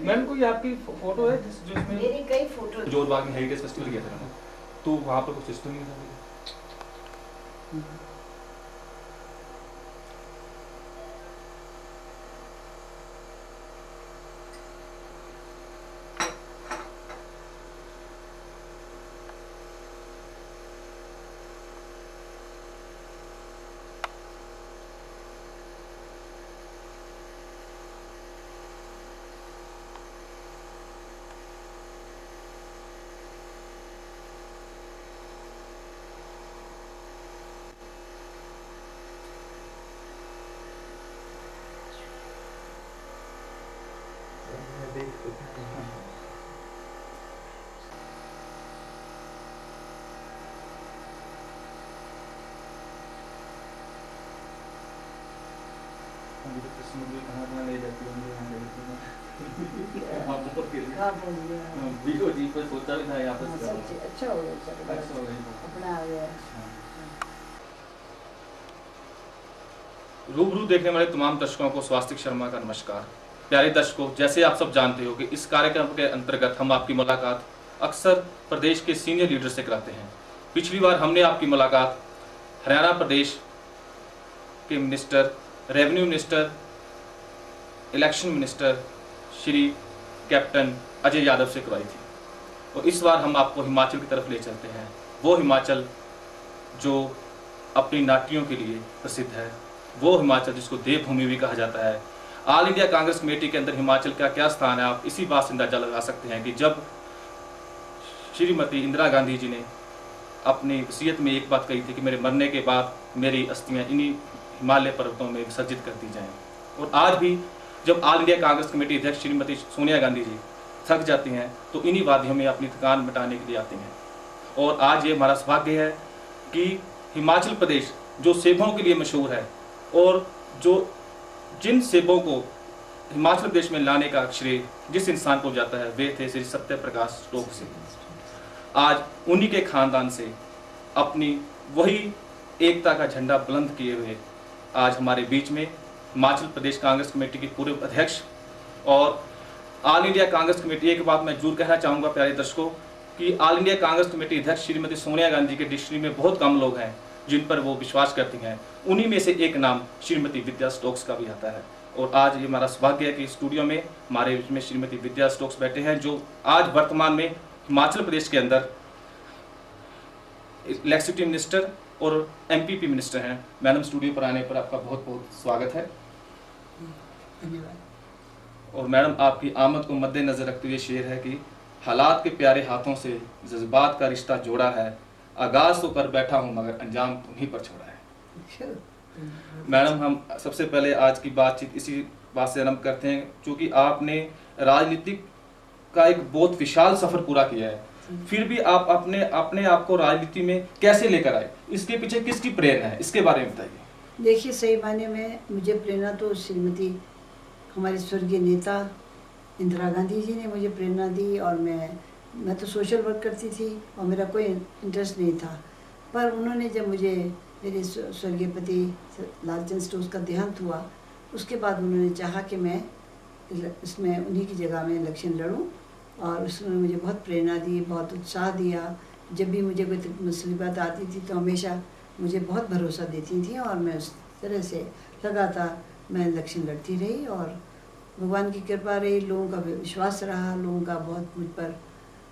Ma'am कोई आपकी photo है जिसमें मेरी कई फोटो जोधबाग में हेरिटेज फेस्टिवल किया था मैंने, तो वहाँ पर कुछ सिस्टम नहीं था। कहाँ ले जाती होंगी जी पर सोचा भी था यहाँ पर। अच्छा हो गया सर, अच्छा हो गया, अपना आ गया। रूबरू देखने वाले तमाम दर्शकों को स्वास्तिक शर्मा का नमस्कार। प्यारे दर्शकों, जैसे आप सब जानते हो कि इस कार्यक्रम के अंतर्गत हम आपकी मुलाकात अक्सर प्रदेश के सीनियर लीडर से कराते हैं। पिछली बार हमने आपकी मुलाकात हरियाणा प्रदेश के minister, revenue minister, election minister Shri captain Ajay Yadav से करवाई थी, और इस बार हम आपको हिमाचल की तरफ ले चलते हैं। वो हिमाचल जो अपनी नाटियों के लिए प्रसिद्ध है, वो हिमाचल जिसको देवभूमि भी कहा जाता है। ऑल इंडिया कांग्रेस कमेटी के अंदर हिमाचल का क्या स्थान है, आप इसी बात से अंदाजा लगा सकते हैं कि जब श्रीमती इंदिरा गांधी जी ने अपनी वसीयत में एक बात कही थी कि मेरे मरने के बाद मेरी अस्थियां इन्हीं हिमालय पर्वतों में विसर्जित कर दी जाएं, और आज भी जब ऑल इंडिया कांग्रेस कमेटी अध्यक्ष श्रीमती सोनिया गांधी जी थक जाती हैं तो इन्हीं वादियों में अपनी थकान मिटाने के लिए आते हैं। और आज ये हमारा सौभाग्य है कि हिमाचल प्रदेश जो सेबों के लिए मशहूर है, और जो जिन सेबों को हिमाचल प्रदेश में लाने का श्रेय जिस इंसान को जाता है वे थे श्री सत्य प्रकाश स्टोक्स से। आज उन्हीं के खानदान से अपनी वही एकता का झंडा बुलंद किए हुए आज हमारे बीच में हिमाचल प्रदेश कांग्रेस कमेटी के पूर्व अध्यक्ष और ऑल इंडिया कांग्रेस कमेटी। एक बात मैं जरूर कहना चाहूँगा प्यारे दर्शकों कि ऑल इंडिया कांग्रेस कमेटी अध्यक्ष श्रीमती सोनिया गांधी के डिक्शनरी में बहुत कम लोग हैं जिन पर वो विश्वास करती हैं, उन्हीं में से एक नाम श्रीमती विद्या स्टोक्स का भी आता है। और आज ये हमारा सौभाग्य है कि स्टूडियो में हमारे बीच में श्रीमती विद्या स्टोक्स बैठे हैं, जो आज वर्तमान में हिमाचल प्रदेश के अंदर इलेक्ट्रिसिटी मिनिस्टर और एमपीपी मिनिस्टर हैं। मैडम, स्टूडियो पर आने पर आपका बहुत बहुत स्वागत है। धन्यवाद। और मैडम, आपकी आमद को मद्देनजर रखते हुए शेर है कि हालात के प्यारे हाथों से जज्बात का रिश्ता जोड़ा है, आगाज तो कर बैठा हूँ मगर अंजाम तुम्हीं पर छोड़ा है। मैडम, हम सबसे पहले आज की बातचीत इसी बात से आरंभ करते हैं, क्योंकि आपने राजनीतिक का एक बहुत विशाल सफर पूरा किया है, फिर भी आप अपने आप को राजनीति में कैसे लेकर आए, इसके पीछे किसकी प्रेरणा है, इसके बारे में बताइए। देखिए, सही मायने में मुझे प्रेरणा तो श्रीमती हमारे स्वर्गीय नेता इंदिरा गांधी जी ने मुझे प्रेरणा दी। और मैं तो सोशल वर्क करती थी और मेरा कोई इंटरेस्ट नहीं था, पर उन्होंने जब मुझे मेरे स्वर्गीय पति लालचंद स्टोक्स का देहांत हुआ, उसके बाद उन्होंने चाहा कि मैं इसमें उन्हीं की जगह में इलेक्शन लड़ूं, और उसने मुझे बहुत प्रेरणा दी, बहुत उत्साह दिया। जब भी मुझे कोई मुसीबत आती थी तो हमेशा मुझे बहुत भरोसा देती थी, और मैं उस तरह से लगातार मैं इलेक्शन लड़ती रही, और भगवान की कृपा रही, लोगों का विश्वास रहा, लोगों का बहुत मुझ पर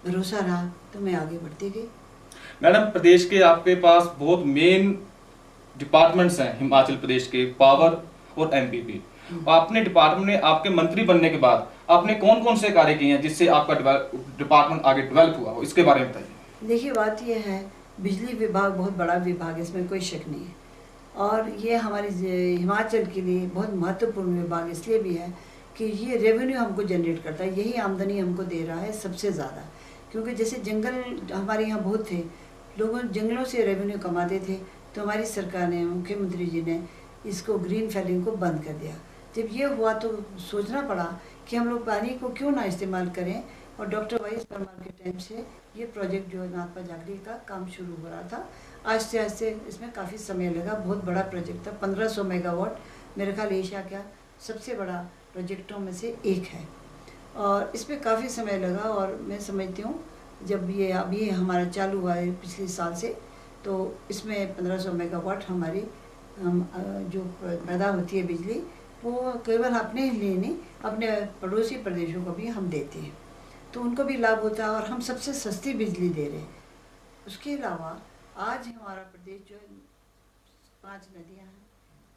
भरोसा रहा, तो मैं आगे बढ़ती गई। मैडम, प्रदेश के आपके पास बहुत मेन डिपार्टमेंट्स हैं हिमाचल प्रदेश के, पावर और एमपीपी। और अपने डिपार्टमेंट में आपके मंत्री बनने के बाद आपने कौन कौन से कार्य किए हैं जिससे आपका डिपार्टमेंट आगे डेवलप हुआ हो, इसके बारे में बताइए। देखिए, बात यह है, बिजली विभाग बहुत बड़ा विभाग है, इसमें कोई शक नहीं है, और ये हमारे हिमाचल के लिए बहुत महत्वपूर्ण विभाग इसलिए भी है कि ये रेवेन्यू हमको जनरेट करता है, यही आमदनी हमको दे रहा है सबसे ज़्यादा। क्योंकि जैसे जंगल हमारे यहाँ बहुत थे, लोगों जंगलों से रेवेन्यू कमाते थे, तो हमारी सरकार ने, मुख्यमंत्री जी ने इसको ग्रीन फैलिंग को बंद कर दिया। जब ये हुआ तो सोचना पड़ा कि हम लोग पानी को क्यों ना इस्तेमाल करें, और डॉक्टर वाई एस परमार के टाइम से ये प्रोजेक्ट जो नाथपा जागरी का काम शुरू हो रहा था। आस्ते आस्ते इसमें काफ़ी समय लगा, बहुत बड़ा प्रोजेक्ट था, 1500 मेगावाट, मेरे ख्याल एशिया का सबसे बड़ा प्रोजेक्टों में से एक है और इस पर काफ़ी समय लगा। और मैं समझती हूँ जब ये अभी हमारा चालू हुआ है पिछले साल से, तो इसमें 1500 मेगावाट हमारी जो पैदा होती है बिजली, वो केवल अपने लिए नहीं, अपने पड़ोसी प्रदेशों को भी हम देते हैं, तो उनको भी लाभ होता है और हम सबसे सस्ती बिजली दे रहे हैं। उसके अलावा आज हमारा प्रदेश जो 5 नदियाँ हैं,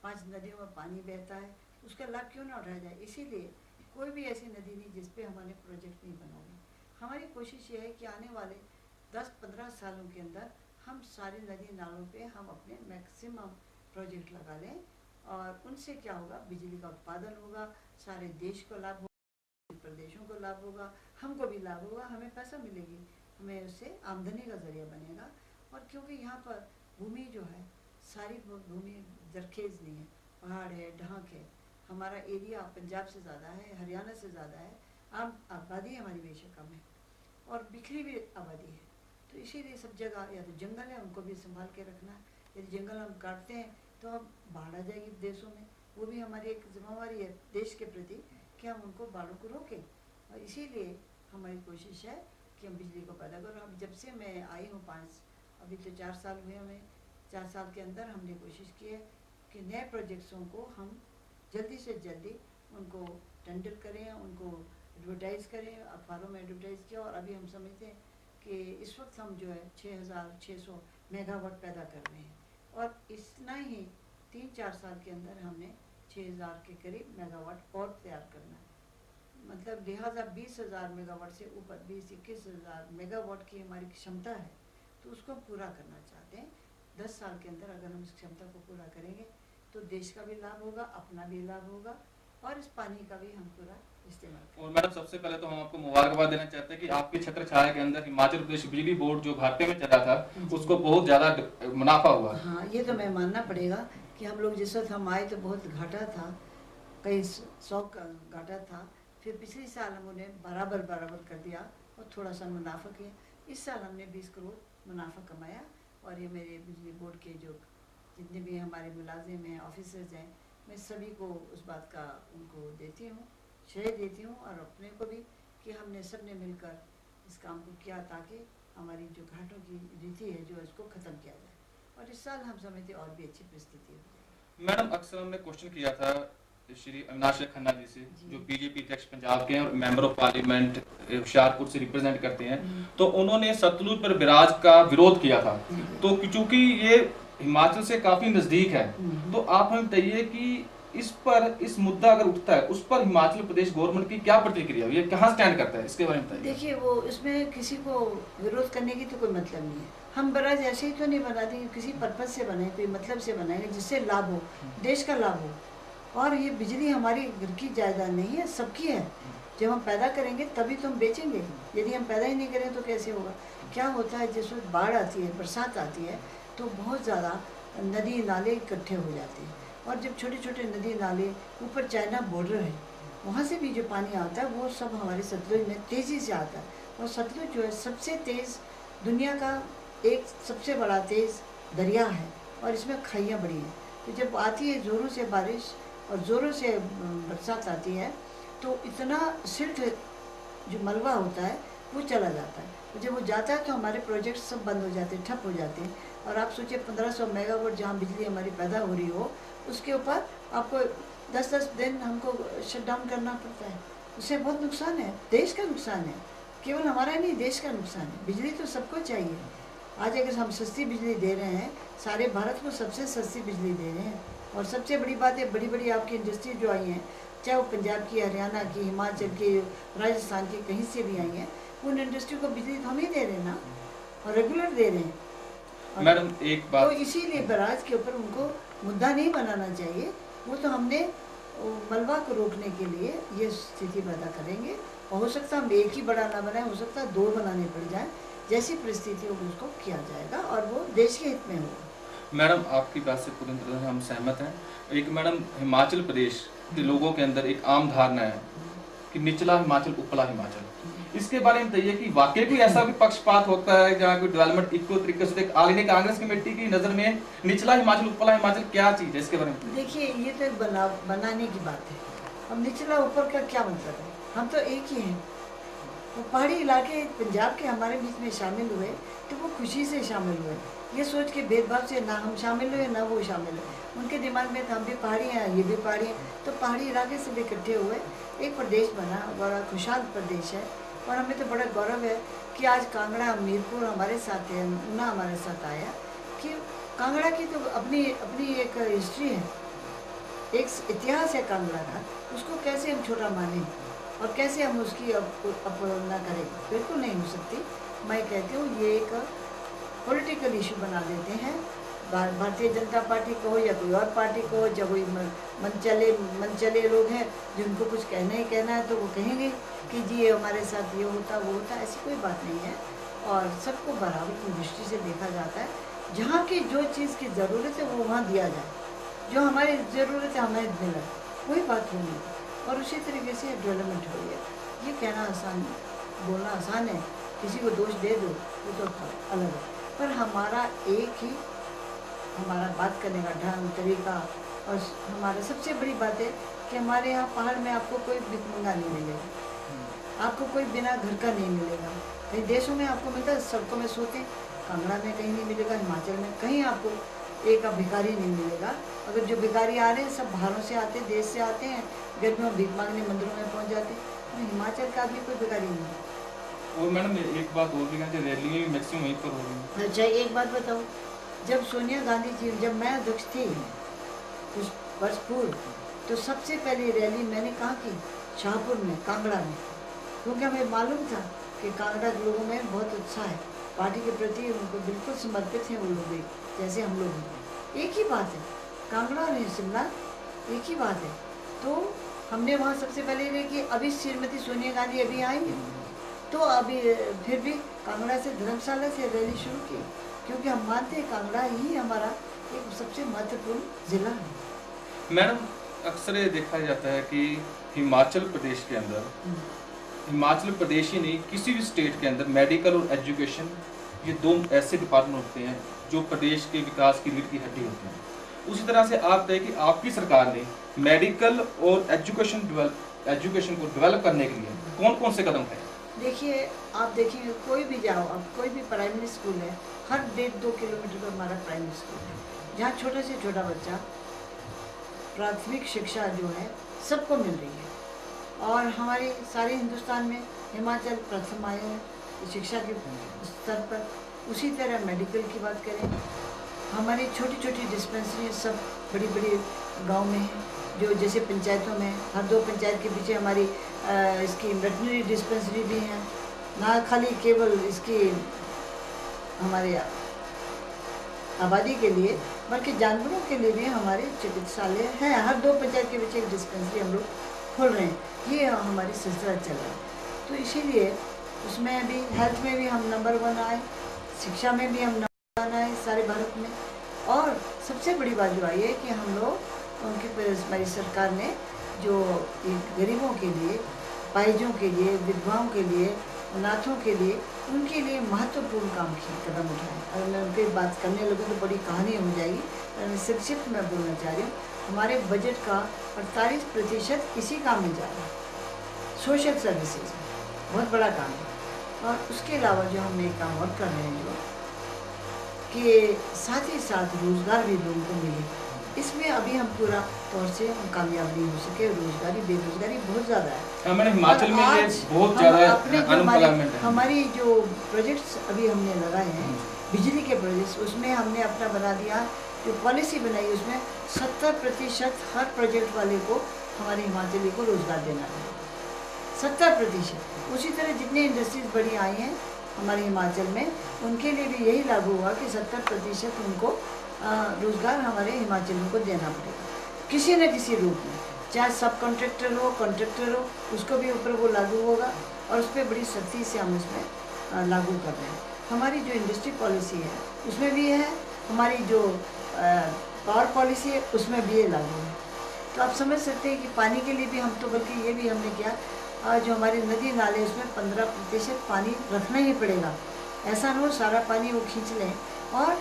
5 नदियों में पानी बहता है, उसका लाभ क्यों ना उठाया जाए। इसीलिए कोई भी ऐसी नदी नहीं जिस पे हमारे प्रोजेक्ट नहीं बनाओगे। हमारी कोशिश ये है कि आने वाले 10-15 सालों के अंदर हम सारी नदी नालों पे हम अपने मैक्सिमम प्रोजेक्ट लगा लें और उनसे क्या होगा, बिजली का उत्पादन होगा, सारे देश को लाभ होगा, प्रदेशों को लाभ होगा, हमको भी लाभ होगा, हमें पैसा मिलेगी, हमें उससे आमदनी का जरिया बनेगा। और क्योंकि यहाँ पर भूमि जो है सारी भूमि जरखेज नहीं है, पहाड़ है, ढांक है, हमारा एरिया पंजाब से ज़्यादा है, हरियाणा से ज़्यादा है, आबादी हमारी बेशक कम है और बिखरी भी आबादी है। तो इसीलिए सब जगह या तो जंगल है, उनको भी संभाल के रखना है। यदि जंगल हम काटते हैं तो अब बाढ़ आ जाएगी देशों में, वो भी हमारी एक जिम्मेवारी है देश के प्रति कि हम उनको बाढ़ों को रोकें। और इसीलिए हमारी कोशिश है कि हम बिजली को पैदा करें। अब जब से मैं आई हूँ अभी तो 4 साल हुए हमें, 4 साल के अंदर हमने कोशिश की है कि नए प्रोजेक्ट्सों को हम जल्दी से जल्दी उनको टेंडर करें, उनको एडवर्टाइज़ करें, अखबारों में एडवर्टाइज़ किया। और अभी हम समझते हैं कि इस वक्त हम जो है 6600 मेगावाट पैदा कर रहे हैं और इतना ही 3-4 साल के अंदर हमने 6000 के करीब मेगावाट और तैयार करना है। मतलब लिहाजा 20,000 मेगावाट से ऊपर 20-21,000 मेगावाट की हमारी क्षमता है, तो उसको पूरा करना चाहते हैं। 10 साल के अंदर अगर हम इस क्षमता को पूरा करेंगे तो देश का भी लाभ होगा, अपना भी लाभ होगा और इस पानी का भी हम पूरा इस्तेमाल। और मैडम सबसे पहले तो हम आपको मुबारकबाद देना चाहते हैं कि आपकी छत्र छाया के अंदर हिमाचल प्रदेश बिजली बोर्ड जो घाटे में चला था उसको बहुत ज्यादा मुनाफा हुआ। हाँ, ये तो मैं मानना पड़ेगा कि हम लोग जिस वक्त हम आए तो बहुत घाटा था, कई 100 का घाटा था। फिर पिछले साल हम उन्हें बराबर कर दिया और थोड़ा सा मुनाफा किया। इस साल हमने 20 करोड़ मुनाफा कमाया और ये मेरे बिजली बोर्ड के जो जितने भी हमारे मुलाजिम हैं, ऑफिसर्स हैं, मैं सभी को उस बात का उनको देती हूँ, श्रेय देती हूँ और अपने को भी कि हमने सब ने मिलकर इस काम को किया ताकि हमारी जो घाटों की रीति है जो इसको ख़त्म किया जाए और इस साल हम समझते और भी अच्छी परिस्थिति हो जाए। मैडम अक्सर हमने क्वेश्चन किया था श्री अविनाश खन्ना जी से जो बीजेपी अध्यक्ष पंजाब के हैं और मेंबर ऑफ पार्लियामेंट होशियारपुर से रिप्रेजेंट करते हैं, तो उन्होंने सतलुज पर बैराज का विरोध किया था। तो चूंकि ये हिमाचल से काफी नजदीक है, तो आप हमें बताइए कि इस मुद्दा अगर उठता है उस पर हिमाचल प्रदेश गवर्नमेंट की क्या प्रतिक्रिया, ये कहाँ स्टैंड करता है, इसके बारे में बताइए। देखिए, वो इसमें किसी को विरोध करने की तो कोई मतलब नहीं है। हम बैराज ऐसे ही तो नहीं बनाते, किसी पर्पज से बनाए, कोई मतलब से बनाएंगे जिससे लाभ हो, देश का लाभ हो। और ये बिजली हमारी घर की जायदाद नहीं है, सबकी है। जब हम पैदा करेंगे तभी तो हम बेचेंगे, यदि हम पैदा ही नहीं करें तो कैसे होगा। क्या होता है, जिस वक्त बाढ़ आती है, बरसात आती है, तो बहुत ज़्यादा नदी नाले इकट्ठे हो जाते हैं और जब छोटे छोटे नदी नाले, ऊपर चाइना बॉर्डर है, वहाँ से भी जो पानी आता है वो सब हमारे सतलुज में तेज़ी से आता है। और सतलुज जो है सबसे तेज़ दुनिया का एक सबसे बड़ा तेज़ दरिया है और इसमें खाइयाँ बड़ी हैं। तो जब आती है ज़ोरों से बारिश और ज़ोरों से बरसात आती है तो इतना सिल्ट जो मलबा होता है वो चला जाता है। तो जब वो जाता है तो हमारे प्रोजेक्ट सब बंद हो जाते हैं, ठप हो जाते हैं। और आप सोचिए 1500 मेगावाट जहाँ बिजली हमारी पैदा हो रही हो, उसके ऊपर आपको 10-10 दिन हमको शट डाउन करना पड़ता है। उससे बहुत नुकसान है, देश का नुकसान है, केवल हमारा नहीं, देश का नुकसान है। बिजली तो सबको चाहिए। आज अगर हम सस्ती बिजली दे रहे हैं, सारे भारत को सबसे सस्ती बिजली दे रहे हैं। और सबसे बड़ी बात है, बड़ी बड़ी आपकी इंडस्ट्री जो आई हैं, चाहे वो पंजाब की, हरियाणा की, हिमाचल की, राजस्थान की, कहीं से भी आई हैं, उन इंडस्ट्री को बिजली तो हम ही दे रहे हैं ना, और रेगुलर दे रहे हैं। मैडम एक बात, तो इसीलिए बैराज के ऊपर उनको मुद्दा नहीं बनाना चाहिए। वो तो हमने मलबा को रोकने के लिए ये स्थिति पैदा करेंगे और हो सकता है हम एक ही बड़ा ना बनाए, हो सकता है 2 बनाने पड़ जाए। जैसी परिस्थिति होगी उसको किया जाएगा और वो देश के हित में होगा। मैडम आपकी बात से पूरी तरह से हम सहमत हैं। एक मैडम, हिमाचल प्रदेश के लोगों के अंदर एक आम धारणा है कि निचला हिमाचल उपला हिमाचल, इसके बारे में बताइए कि वाकई कोई ऐसा भी पक्षपात होता है जहाँ कोई डेवलपमेंट इक्वल तरीके से ऑल इंडिया कांग्रेस कमेटी की नज़र में निचला हिमाचल उपला हिमाचल क्या चीज़ है, इसके बारे में? देखिए, ये तो एक बनाने की बात है अब निचला ऊपर का क्या मतलब है? हम तो एक ही हैं। वो पहाड़ी इलाके पंजाब के हमारे बीच में शामिल हुए तो वो खुशी से शामिल हुए, ये सोच के भेदभाव से ना हम शामिल हुए ना वो शामिल हुए। उनके दिमाग में था हम भी पहाड़ी हैं, ये भी पहाड़ी हैं, तो पहाड़ी इलाके से भी इकट्ठे हुए, एक प्रदेश बना, बड़ा खुशहाल प्रदेश है। और हमें तो बड़ा गौरव है कि आज कांगड़ा, मीरपुर हमारे साथ है, ऊना हमारे साथ आया, कि कांगड़ा की तो अपनी अपनी एक हिस्ट्री है, एक इतिहास है कांगड़ा का। उसको कैसे हम छोटा माने और कैसे हम उसकी अवहेलना करें? बिल्कुल नहीं हो सकती। मैं कहती हूँ ये एक पॉलिटिकल इशू बना देते हैं। भारतीय जनता पार्टी को हो या कोई और पार्टी को हो, जब कोई मनचले लोग हैं जिनको कुछ कहना ही कहना है तो वो कहेंगे कि जी ये हमारे साथ ये होता वो होता। ऐसी कोई बात नहीं है और सबको बराबर की दृष्टि से देखा जाता है। जहाँ की जो चीज़ की ज़रूरत है वो वहाँ दिया जाए, जो हमारी ज़रूरत है हमें मिला, कोई बात नहीं। और उसी तरीके से डेवलपमेंट हो रही है। ये कहना आसान, बोलना आसान है, किसी को दोष दे दो वो तो अलग है, पर हमारा एक ही हमारा बात करने का ढंग, तरीका। और हमारा सबसे बड़ी बात है कि हमारे यहाँ पहाड़ में आपको कोई भिखमंगा नहीं मिलेगा, आपको कोई बिना घर का नहीं मिलेगा। कई देशों में आपको मिलता है, सड़कों में सोते, कांगड़ा में कहीं नहीं मिलेगा, हिमाचल में कहीं आपको एक भिखारी नहीं मिलेगा। अगर जो भिखारी आ रहे हैं सब बाहरों से आते हैं, देश से आते हैं, गर्मियों में भीख मांगने मंदिरों में पहुँच जाते हैं। हिमाचल का आदमी कोई भिखारी नहीं है। और मैडम एक बात और भी कहते हैं, रैली में मैक्सिमम वहीं पर हो रही है। अच्छा एक बात बताओ, जब सोनिया गांधी जी, जब मैं अध्यक्ष थी कुछ वर्ष पूर्व, तो सबसे पहली रैली मैंने कहाँ की? शाहपुर में, कांगड़ा में, क्योंकि हमें मालूम था कि कांगड़ा के लोगों में बहुत उत्साह है पार्टी के प्रति, उनको बिल्कुल समर्पित हैं वो लोग जैसे हम लोग हैं। एक ही बात है, कांगड़ा और शिमला एक ही बात है। तो हमने वहाँ सबसे पहले ये कि अभी श्रीमती सोनिया गांधी अभी आएंगे, तो अभी फिर भी कांगड़ा से, धर्मशाला से रैली शुरू की, क्योंकि हम मानते हैं कांगड़ा ही हमारा एक सबसे महत्वपूर्ण जिला है। मैडम अक्सर ये देखा जाता है कि हिमाचल प्रदेश के अंदर, हिमाचल प्रदेश ही नहीं किसी भी स्टेट के अंदर मेडिकल और एजुकेशन, ये दो ऐसे डिपार्टमेंट होते हैं जो प्रदेश के विकास की रीढ़ की हड्डी होते हैं। उसी तरह से आप देखें कि आपकी सरकार ने मेडिकल और एजुकेशन को डेवलप करने के लिए कौन कौन से कदम उठाए? देखिए, आप देखिए कोई भी जाओ, अब कोई भी प्राइमरी स्कूल है, हर 1.5-2 किलोमीटर पर हमारा प्राइमरी स्कूल है, जहाँ छोटे से छोटा बच्चा प्राथमिक शिक्षा जो है सबको मिल रही है। और हमारे सारे हिंदुस्तान में हिमाचल प्रथम आए हैं शिक्षा के स्तर पर। उसी तरह मेडिकल की बात करें, हमारी छोटी छोटी डिस्पेंसरी सब बड़ी बड़ी गांव में हैं, जो जैसे पंचायतों में, हर 2 पंचायत के पीछे हमारी इसकी वेटनरी डिस्पेंसरी भी हैं। ना खाली केवल इसकी हमारे आबादी के लिए, बल्कि जानवरों के लिए भी हमारे चिकित्सालय हैं। हर 2 पंचायत के पीछे एक डिस्पेंसरी हम लोग खोल रहे हैं, ये हमारी सिलसिला चल रहा है। तो इसीलिए उसमें भी, हेल्थ में भी हम नंबर 1 आए, शिक्षा में भी हम नंबर 1 आए सारे भारत में। और सबसे बड़ी बात जो आई है कि हम लोग हमारी सरकार ने जो गरीबों के लिए, पाहिजों के लिए, विधवाओं के लिए, अनाथों के लिए, उनके लिए महत्वपूर्ण काम की कदम उठाए। अगर मैं उनकी बात करने लगूँ तो बड़ी कहानी हो जाएगी, पर मैं संक्षिप्त में बोलना चाह रही हूँ। हमारे बजट का 48% इसी काम में जा रहा है, सोशल सर्विसेज में, बहुत बड़ा काम है। और उसके अलावा जो हम एक काम और कर रहे हैं जो कि साथ ही साथ रोज़गार भी लोगों को मिले, इसमें अभी हम पूरा तौर से हम कामयाब नहीं हो सके। रोजगारी, बेरोजगारी बहुत ज़्यादा है। हमारे हिमाचल में ये बहुत ज़्यादा अनएम्प्लॉयमेंट है। हमारी जो प्रोजेक्ट्स अभी हमने लगाए हैं, बिजली के प्रोजेक्ट्स, उसमें हमने अपना बना दिया, जो पॉलिसी बनाई उसमें 70% हर प्रोजेक्ट वाले को, हमारे हिमाचली को रोज़गार देना है, 70%। उसी तरह जितने इंडस्ट्रीज बड़ी आई हैं हमारे हिमाचल में, उनके लिए भी यही लागू हुआ कि 70% उनको रोज़गार हमारे हिमाचलियों को देना पड़ेगा, किसी न किसी रूप में, चाहे सब कॉन्ट्रैक्टर हो, कॉन्ट्रैक्टर हो, उसको भी ऊपर वो लागू होगा। और उस पर बड़ी सख्ती से हम उसमें लागू कर रहे हैं। हमारी जो इंडस्ट्री पॉलिसी है उसमें भी है, हमारी जो पावर पॉलिसी है उसमें भी ये लागू है। तो आप समझ सकते हैं कि पानी के लिए भी हम तो, बल्कि ये भी हमने किया, जो हमारे नदी नाले उसमें 15% पानी रखना ही पड़ेगा। ऐसा न हो सारा पानी वो खींच लें और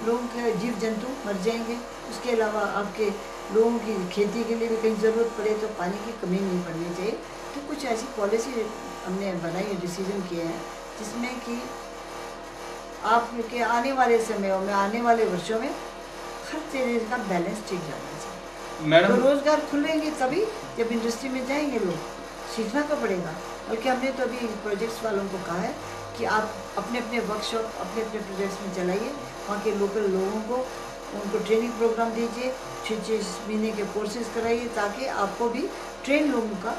लोगों के जीव जंतु मर जाएंगे। उसके अलावा आपके लोगों की खेती के लिए भी कहीं ज़रूरत पड़े तो पानी की कमी नहीं पड़नी चाहिए। तो कुछ ऐसी पॉलिसी हमने बनाई, डिसीजन किए हैं जिसमें कि आपके आने वाले समयों में, आने वाले वर्षों में हर तरह का बैलेंस ठीक जाना चाहिए। मैडम, तो रोज़गार खुलेंगे तभी जब इंडस्ट्री में जाएंगे लोग, सीखना तो पड़ेगा। बल्कि हमने तो अभी प्रोजेक्ट्स वालों को कहा है कि आप अपने अपने वर्कशॉप अपने अपने प्रोजेक्ट्स में चलाइए, वहाँ के लोकल लोगों को उनको ट्रेनिंग प्रोग्राम दीजिए, 6-6 महीने के कोर्सेज कराइए ताकि आपको भी ट्रेन लोगों का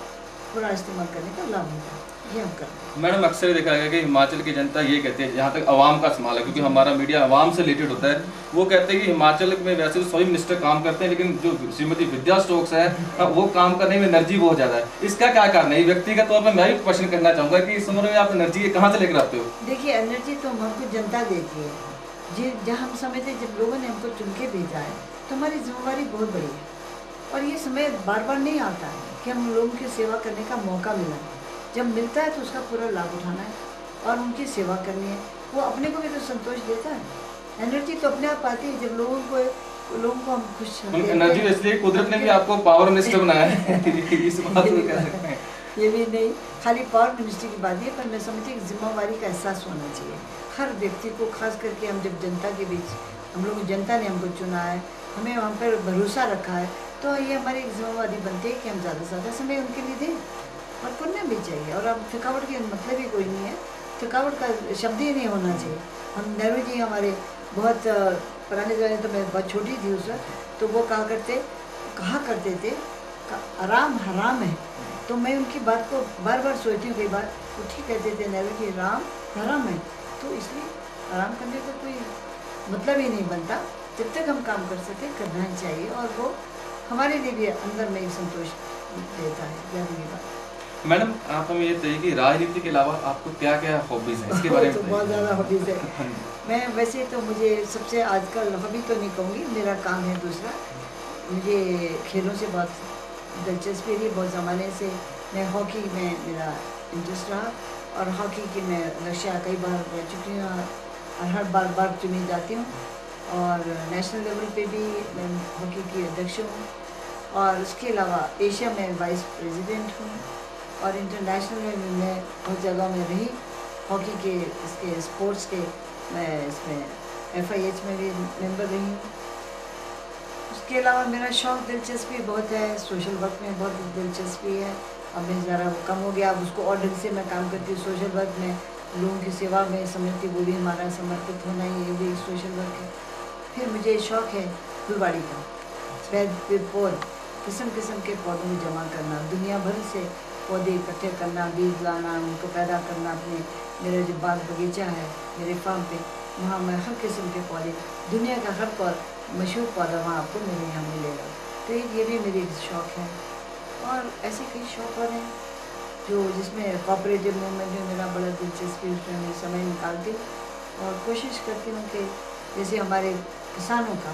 पूरा इस्तेमाल करने का लाभ होगा। ये हम कर रहे हैं। मैडम अक्सर देखा गया कि हिमाचल की जनता ये कहती है, जहाँ तक आवाम का सवाल है, क्योंकि हमारा मीडिया आवाम से रिलेटेड होता है, वो कहते हैं कि हिमाचल में वैसे तो सभी मिनिस्टर काम करते हैं, लेकिन जो श्रीमती विद्या स्टोक्स है वो काम करने में एनर्जी बहुत ज़्यादा है। इसका क्या कारण है? व्यक्तिगत तौर पर मैं भी क्वेश्चन करना चाहूँगा कि इस उम्र में आप एनर्जी कहाँ से लेकर आते हो? देखिए, एनर्जी तो हमको जनता देती है। जी, जहाँ हम समझते जब लोगों ने हमको चुन के भेजा है तो हमारी जिम्मेवारी बहुत बड़ी है, और ये समय बार बार नहीं आता है कि हम लोगों की सेवा करने का मौका मिला है। जब मिलता है तो उसका पूरा लाभ उठाना है और उनकी सेवा करनी है। वो अपने को भी तो संतोष देता है। एनर्जी तो अपने आप आती है जब लोगों को हम खुश एनर्जी इसलिए कुदरत ने भी आपको पावर मिनिस्टर बनाया है। इस बात को कह सकते हैं। ये भी नहीं, खाली पावर मिनिस्ट्री की बात है, पर मैं समझती हूँ जिम्मेवारी का एहसास होना चाहिए हर व्यक्ति को। खास करके हम जब जनता के बीच, हम लोग जनता ने हमको चुना है, हमें वहाँ पर भरोसा रखा है, तो ये हमारी एक जिम्मेवारी बनती है कि हम ज़्यादा से ज़्यादा समय उनके लिए दें और करना भी चाहिए। और अब थकावट के मतलब ही कोई नहीं है, थकावट का शब्द ही नहीं होना चाहिए। हम नेहरू जी हमारे बहुत पुराने ज़माने, तो मैं बहुत छोटी थी उस वक्त, तो वो कहा करते थे आराम हराम है। तो मैं उनकी बात को बार बार सोचती हूँ। कई बार वो ठीक कहते थे नेहरू जी, राम हराम है, तो इसलिए आराम करने का कोई मतलब ही नहीं बनता। जब तक हम काम कर सके करना ही चाहिए, और वो हमारे लिए भी अंदर में एक संतोष देता है। जरूरी बात। मैडम, आप हमें ये बताइए कि राजनीति के अलावा आपको क्या क्या हॉबीज़ हैं? इसके बारे में तो बहुत ज़्यादा हॉबीज़ है। मैं वैसे तो मुझे सबसे आजकल हॉबी तो नहीं कहूँगी, मेरा काम है दूसरा। मुझे खेलों से बहुत दिलचस्पी रही, बहुत ज़माने से। मैं हॉकी में मेरा इंटरेस्ट रहा, और हॉकी की मैं रशिया कई बार रह चुकी हूँ और हर बार चुनी जाती हूँ। और नेशनल लेवल पे भी मैं हॉकी की अध्यक्ष हूँ, और उसके अलावा एशिया में वाइस प्रेसिडेंट हूँ, और इंटरनेशनल में मैं बहुत जगह में रही। हॉकी के इसके स्पोर्ट्स के मैं इसमें FIH में भी मेंबर रही हूँ। उसके अलावा मेरा शौक़ दिलचस्पी बहुत है, सोशल वर्क में बहुत दिलचस्पी है। अब मैं ज़रा वो कम हो गया, अब उसको और ढंग से मैं काम करती हूँ। सोशल वर्क में लोगों की सेवा में समझती, वो भी हमारा समर्पित होना ही, ये भी एक सोशल वर्क है। फिर मुझे शौक़ है फुलवाड़ी का, पौध किस्म किस्म के पौधों को जमा करना, दुनिया भर से पौधे इकट्ठे करना, बीज लाना, उनको पैदा करना। अपने मेरा जो बाग बगीचा है मेरे फार्म पे, वहाँ मैं हर किस्म के पौधे, दुनिया का हर मशहूर पौधा वहाँ आपको मेरे यहाँ मिलेगा। तो ये भी मेरी शौक़ है। और ऐसे कई शौक़ और हैं जो जिसमें कोऑपरेटिव मूवमेंट में मेरा बड़ा दिलचस्पी, उसमें मैं समय निकालती हूँ और कोशिश करती हूँ कि जैसे हमारे किसानों का,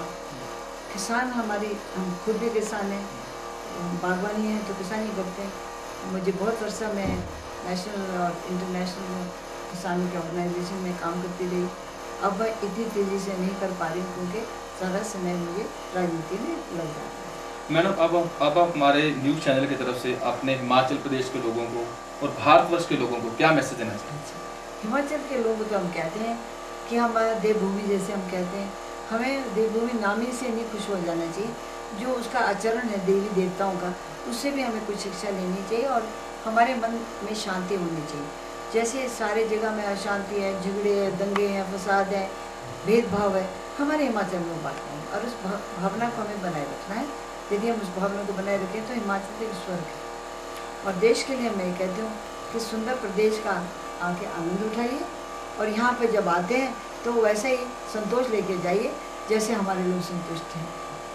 किसान हमारी, हम खुद भी किसान हैं, बागवानी है तो किसानी करते हैं। मुझे बहुत वर्षा में नेशनल और इंटरनेशनल किसानों के ऑर्गेनाइजेशन में काम करती रही। अब मैं इतनी तेज़ी से नहीं कर पा रही क्योंकि ज़्यादा समय मुझे राजनीति में लग जाता है। मैडम, अब आप हमारे न्यूज़ चैनल की तरफ से अपने हिमाचल प्रदेश के लोगों को और भारतवर्ष के लोगों को क्या मैसेज देना चाहिए? हिमाचल के लोग तो हम कहते हैं कि हमारा देवभूमि, जैसे हम कहते हैं, हमें देवभूमि नाम ही से नहीं खुश हो जाना चाहिए। जो उसका आचरण है देवी देवताओं का, उससे भी हमें कुछ शिक्षा लेनी चाहिए और हमारे मन में शांति होनी चाहिए। जैसे सारे जगह में अशांति है, झगड़े हैं, दंगे हैं, फसाद है, भेदभाव है, हमारे हिमाचल में बात नहीं, और उस भावना को हमें बनाए रखना है। यदि हम उस भावना को बनाए रखें तो हिमाचल एक स्वर्ग है। और देश के लिए मैं ये कहती हूँ कि सुंदर प्रदेश का आके आनंद उठाइए, और यहाँ पे जब आते हैं तो वैसे ही संतोष लेके जाइए जैसे हमारे लोग संतुष्ट हैं।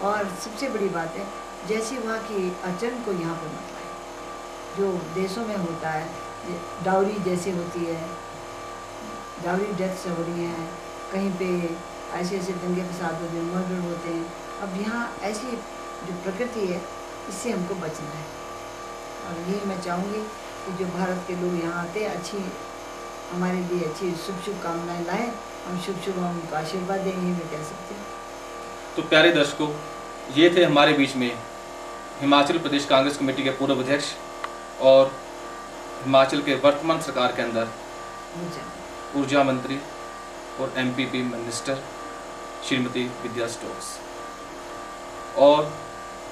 और सबसे बड़ी बात है, जैसे वहाँ की आचरण को यहाँ पर मत लाएं। जो देशों में होता है, डाउरी जैसे होती है, डाउरी डेथ्स हो रही हैं, कहीं पे ऐसे ऐसे दंगे फसाद होते हैं, मर्डर होते हैं। अब यहाँ ऐसी जो प्रकृति है, इससे हमको बचना है। और यही मैं चाहूँगी कि जो भारत के लोग यहाँ आते हैं, अच्छी हमारे लिए अच्छी शुभ कामनाएं लाएं, हम शुभ उनको आशीर्वाद देंगे, मैं कह सकती हूँ। तो प्यारे दर्शकों, ये थे हमारे बीच में हिमाचल प्रदेश कांग्रेस कमेटी के पूर्व अध्यक्ष और हिमाचल के वर्तमान सरकार के अंदर ऊर्जा मंत्री और एमपीपी मिनिस्टर श्रीमती विद्या स्टोक्स। और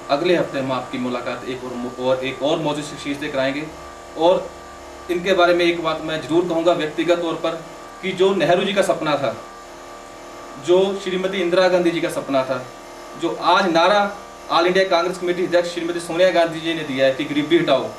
अगले हफ्ते हम आपकी मुलाकात एक और मौजूद शख्सियत से कराएंगे। और इनके बारे में एक बात मैं जरूर कहूँगा व्यक्तिगत तौर पर कि जो नेहरू जी का सपना था, जो श्रीमती इंदिरा गांधी जी का सपना था, जो आज नारा ऑल इंडिया कांग्रेस कमेटी अध्यक्ष श्रीमती सोनिया गांधी जी ने दिया है कि गरीबी हटाओ,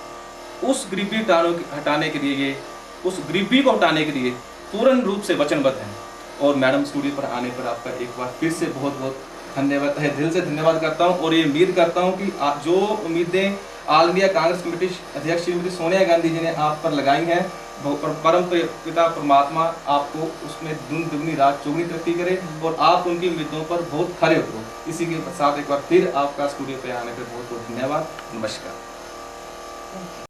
उस गरीबी हटाने के लिए उस गरीबी को हटाने के लिए पूर्ण रूप से वचनबद्ध हैं। और मैडम स्टूडियो पर आने पर आपका एक बार फिर से बहुत बहुत धन्यवाद है, दिल से धन्यवाद करता हूं। और ये उम्मीद करता हूं कि जो उम्मीदें ऑल इंडिया कांग्रेस कमेटी अध्यक्ष श्रीमती सोनिया गांधी जी ने आप पर लगाई हैं, परम पिता परमात्मा आपको उसमें दिन दुगनी रात चौगुनी तरक्की करे और आप उनकी उम्मीदों पर बहुत खरे उतरो। इसी के साथ एक बार फिर आपका स्टूडियो पे आने पर बहुत बहुत धन्यवाद। नमस्कार।